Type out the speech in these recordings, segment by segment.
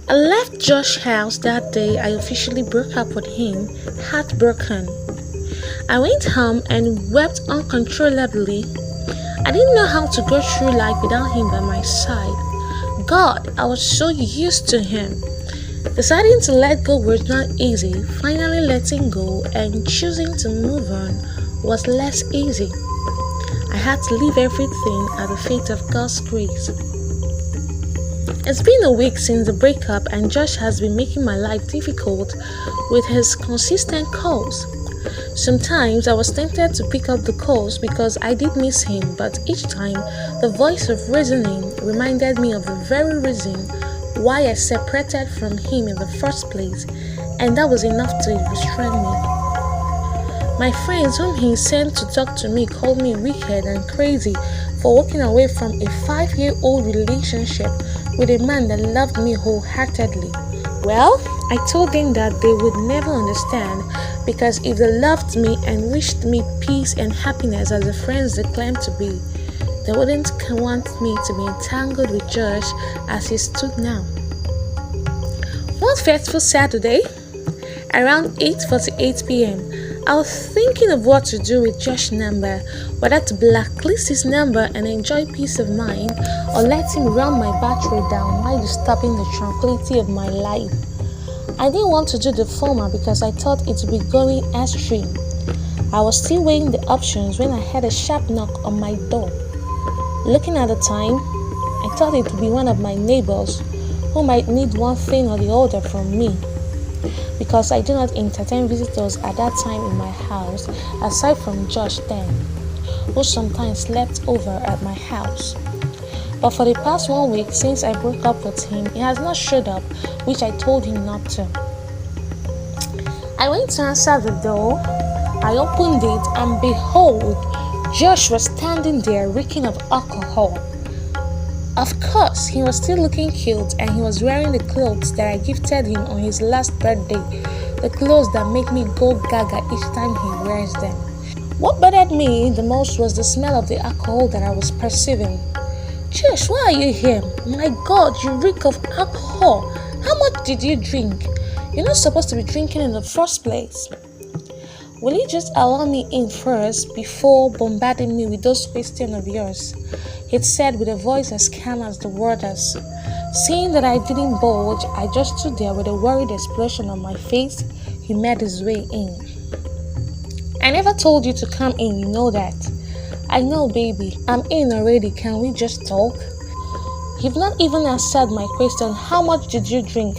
I left Josh's house that day I officially broke up with him, heartbroken. I went home and wept uncontrollably. I didn't know how to go through life without him by my side. God, I was so used to him. Deciding to let go was not easy. Finally letting go and choosing to move on was less easy. I had to leave everything at the fate of God's grace. It's been a week since the breakup and Josh has been making my life difficult with his consistent calls. Sometimes I was tempted to pick up the calls because I did miss him, but each time the voice of reasoning reminded me of the very reason why I separated from him in the first place, and that was enough to restrain me. My friends whom he sent to talk to me called me wicked and crazy for walking away from a 5-year-old relationship with a man that loved me wholeheartedly. Well, I told them that they would never understand because if they loved me and wished me peace and happiness as the friends they claimed to be, they wouldn't want me to be entangled with Josh as he stood now. One fateful Saturday, around 8:48 p.m., I was thinking of what to do with Josh's number, whether to blacklist his number and enjoy peace of mind, or let him run my battery down while disturbing the tranquility of my life. I didn't want to do the former because I thought it would be going extreme. I was still weighing the options when I heard a sharp knock on my door. Looking at the time, I thought it would be one of my neighbors who might need one thing or the other from me, because I do not entertain visitors at that time in my house aside from Josh then, who sometimes slept over at my house. But for the past 1 week since I broke up with him, he has not showed up, which I told him not to. I went to answer the door. I opened it and behold, Josh was standing there reeking of alcohol. Of course, he was still looking cute and he was wearing the clothes that I gifted him on his last birthday, the clothes that make me go gaga each time he wears them. What bothered me the most was the smell of the alcohol that I was perceiving. Josh, why are you here? My God, you reek of alcohol. How much did you drink? You're not supposed to be drinking in the first place. Will you just allow me in first before bombarding me with those questions of yours? He said with a voice as calm as the waters. Seeing that I didn't budge, I just stood there with a worried expression on my face. He made his way in. I never told you to come in, you know that. I know, baby. I'm in already. Can we just talk? You've not even answered my question. How much did you drink?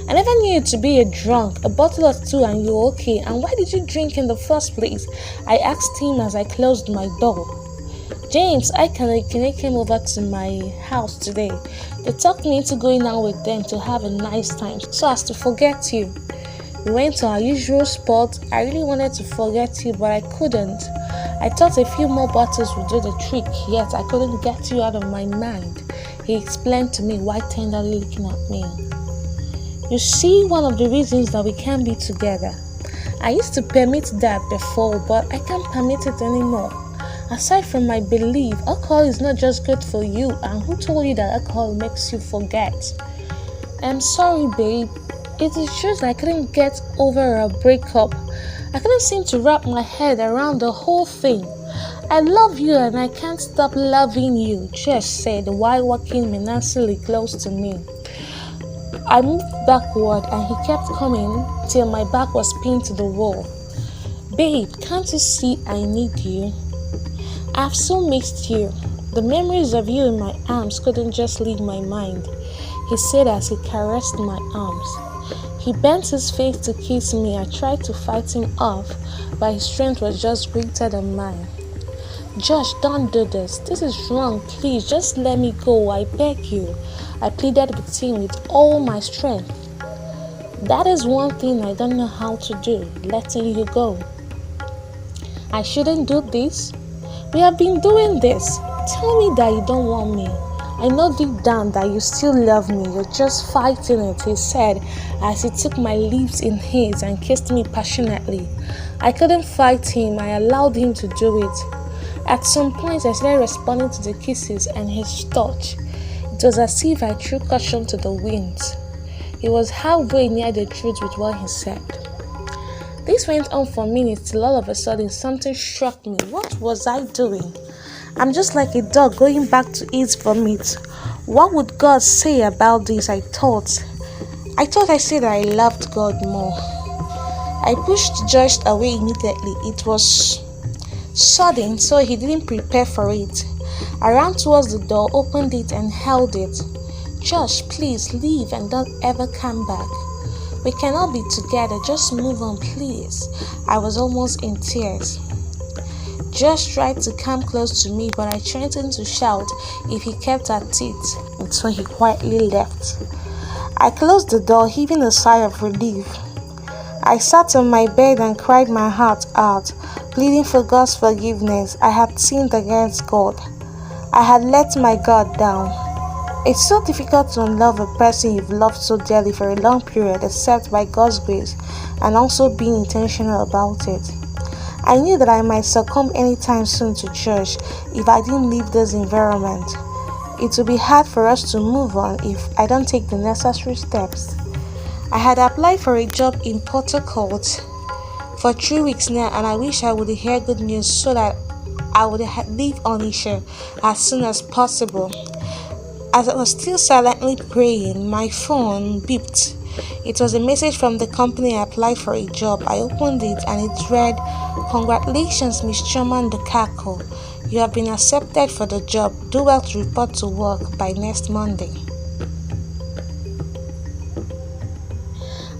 I never knew you to be a drunk. A bottle or two and you're okay. And why did you drink in the first place? I asked him as I closed my door. James, Kene came over to my house today. They talked me into going out with them to have a nice time so as to forget you. We went to our usual spot. I really wanted to forget you, but I couldn't. I thought a few more bottles would do the trick, yet I couldn't get you out of my mind. He explained to me while tenderly looking at me. You see, one of the reasons that we can't be together. I used to permit that before, but I can't permit it anymore. Aside from my belief, alcohol is not just good for you, and who told you that alcohol makes you forget? I'm sorry, babe. It is just I couldn't get over a breakup. I couldn't seem to wrap my head around the whole thing. I love you and I can't stop loving you, Josh said while walking menacingly close to me. I moved backward and he kept coming till my back was pinned to the wall. Babe, can't you see I need you? I've so missed you. The memories of you in my arms couldn't just leave my mind, he said as he caressed my arms. He bent his face to kiss me. I tried to fight him off, but his strength was just greater than mine. Josh, don't do this. This is wrong. Please, just let me go. I beg you. I pleaded with him with all my strength. That is one thing I don't know how to do, letting you go. I shouldn't do this. We have been doing this. Tell me that you don't want me. I know deep down that you still love me. You're just fighting it, he said as he took my lips in his and kissed me passionately. I couldn't fight him. I allowed him to do it. At some point, I started responding to the kisses and his touch. It was as if I threw caution to the winds. He was halfway near the truth with what he said. This went on for minutes till all of a sudden something struck me. What was I doing? I'm just like a dog going back to its vomit. What would God say about this? I thought I said that I loved God more. I pushed Josh away immediately. It was sudden, so he didn't prepare for it. I ran towards the door, opened it, and held it. Josh, please leave and don't ever come back. We cannot be together. Just move on, please. I was almost in tears. Josh tried to come close to me, but I threatened to shout if he kept at it, and so he quietly left. I closed the door, heaving a sigh of relief. I sat on my bed and cried my heart out, pleading for God's forgiveness. I had sinned against God. I had let my guard down. It's so difficult to unlove a person you've loved so dearly for a long period except by God's grace and also being intentional about it. I knew that I might succumb anytime soon to church if I didn't leave this environment. It will be hard for us to move on if I don't take the necessary steps. I had applied for a job in Port Harcourt for 3 weeks now, and I wish I would hear good news so that I would leave Onitsha as soon as possible. As I was still silently praying, my phone beeped. It was a message from the company I applied for a job. I opened it and it read, "Congratulations, Miss Choma Ndukako. You have been accepted for the job. Do well to report to work by next Monday."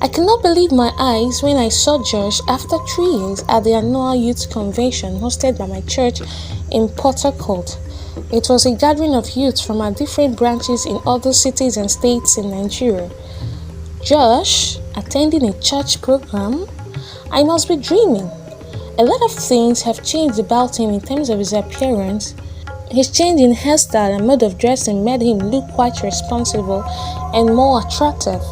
I could not believe my eyes when I saw Josh after 3 years at the annual youth convention hosted by my church in Port Harcourt. It was a gathering of youths from our different branches in other cities and states in Nigeria. Josh attending a church program? I must be dreaming. A lot of things have changed about him in terms of his appearance. His change in hairstyle and mode of dressing made him look quite responsible and more attractive.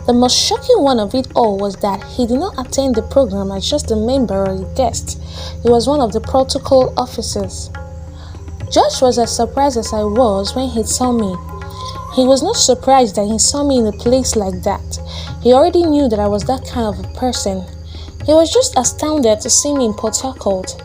The most shocking one of it all was that he did not attend the program as just a member or a guest. He was one of the protocol officers. Josh was as surprised as I was when he saw me. He was not surprised that he saw me in a place like that. He already knew that I was that kind of a person. He was just astounded to see me in Port Harcourt.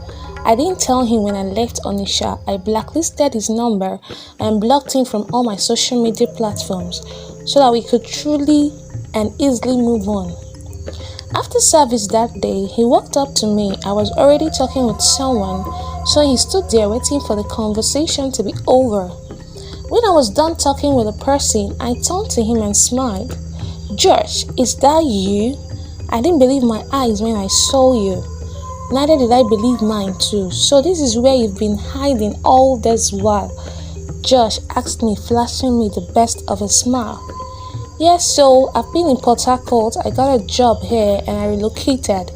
I didn't tell him when I left Onitsha. I blacklisted his number and blocked him from all my social media platforms so that we could truly and easily move on. After service that day, he walked up to me. I was already talking with someone, so he stood there waiting for the conversation to be over. When I was done talking with the person, I turned to him and smiled. "Josh, is that you? I didn't believe my eyes when I saw you. Neither did I believe mine too. So this is where you've been hiding all this while?" Josh asked me, flashing me the best of a smile. "Yes, so I've been in Port Harcourt. I got a job here and I relocated.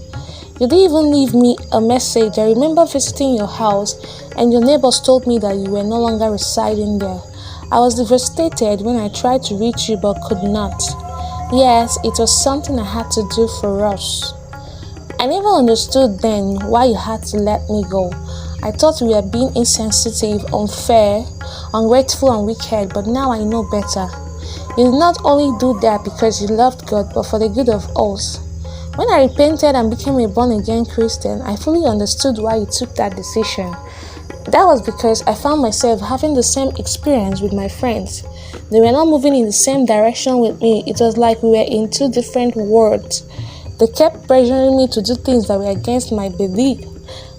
You didn't even leave me a message. I remember visiting your house and your neighbors told me that you were no longer residing there. I was devastated when I tried to reach you but could not. Yes, it was something I had to do for us. I never understood then why you had to let me go. I thought we were being insensitive, unfair, ungrateful and wicked, but now I know better. You did not only do that because you loved God, but for the good of us. When I repented and became a born-again Christian, I fully understood why you took that decision. That was because I found myself having the same experience with my friends. They were not moving in the same direction with me. It was like we were in two different worlds. They kept pressuring me to do things that were against my belief.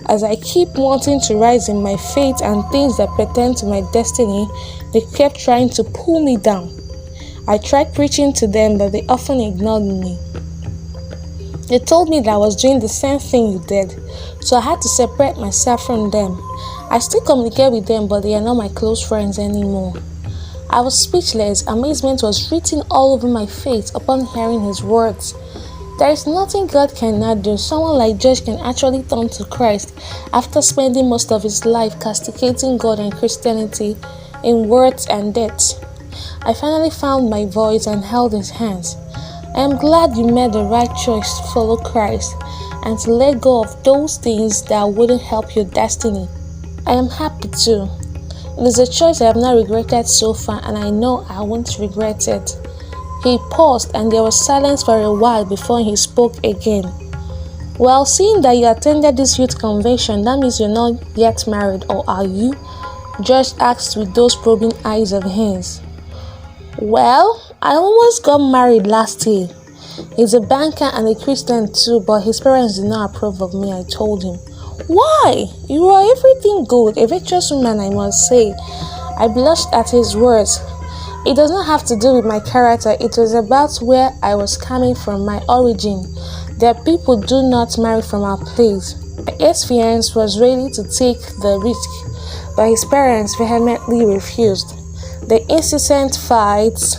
As I keep wanting to rise in my faith and things that pertain to my destiny, they kept trying to pull me down. I tried preaching to them, but they often ignored me. They told me that I was doing the same thing you did, so I had to separate myself from them. I still communicate with them, but they are not my close friends anymore. I was speechless. Amazement was written all over my face upon hearing his words. There is nothing God cannot do. Someone like Josh can actually turn to Christ after spending most of his life castigating God and Christianity in words and deeds. I finally found my voice and held his hands. I am glad you made the right choice to follow Christ and to let go of those things that wouldn't help your destiny. I am happy too. It is a choice I have not regretted so far, and I know I won't regret it. He paused and there was silence for a while before he spoke again. Well, seeing that you attended this youth convention, that means you're not yet married, or are you? Josh asked with those probing eyes of his. Well, I almost got married last year. He's a banker and a Christian too, but his parents did not approve of me, I told him. Why? You are everything good, a virtuous woman, I must say. I blushed at his words. It does not have to do with my character, it was about where I was coming from, my origin. That people do not marry from our place. My ex-fiance was ready to take the risk, but his parents vehemently refused. The incessant fights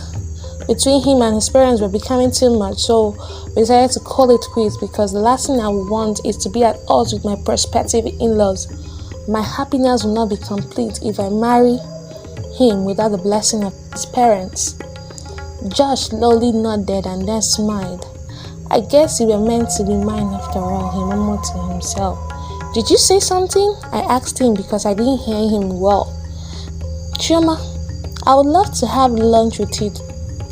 between him and his parents were becoming too much, so we decided to call it quits because the last thing I would want is to be at odds with my prospective in-laws. My happiness will not be complete if I marry him without the blessing of his parents. Josh slowly nodded and then smiled. I guess you were meant to be mine after all, he murmured to himself. Did you say something? I asked him because I didn't hear him well. Chioma, I would love to have lunch with you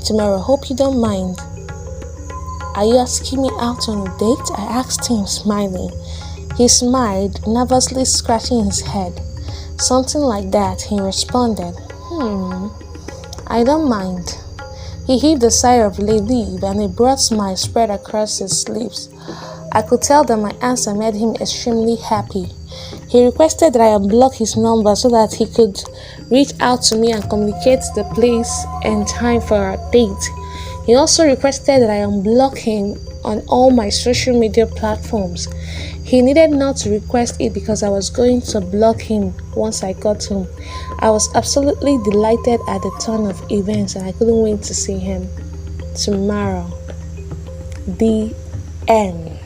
tomorrow. Hope you don't mind. Are you asking me out on a date? I asked him, smiling. He smiled, nervously scratching his head. Something like that, he responded. I don't mind. He heaved a sigh of relief and a broad smile spread across his lips. I could tell that my answer made him extremely happy. He requested that I unblock his number so that he could reach out to me and communicate the place and time for our date. He also requested that I unblock him on all my social media platforms. He needed not to request it because I was going to block him once I got home. I was absolutely delighted at the turn of events and I couldn't wait to see him tomorrow. The end.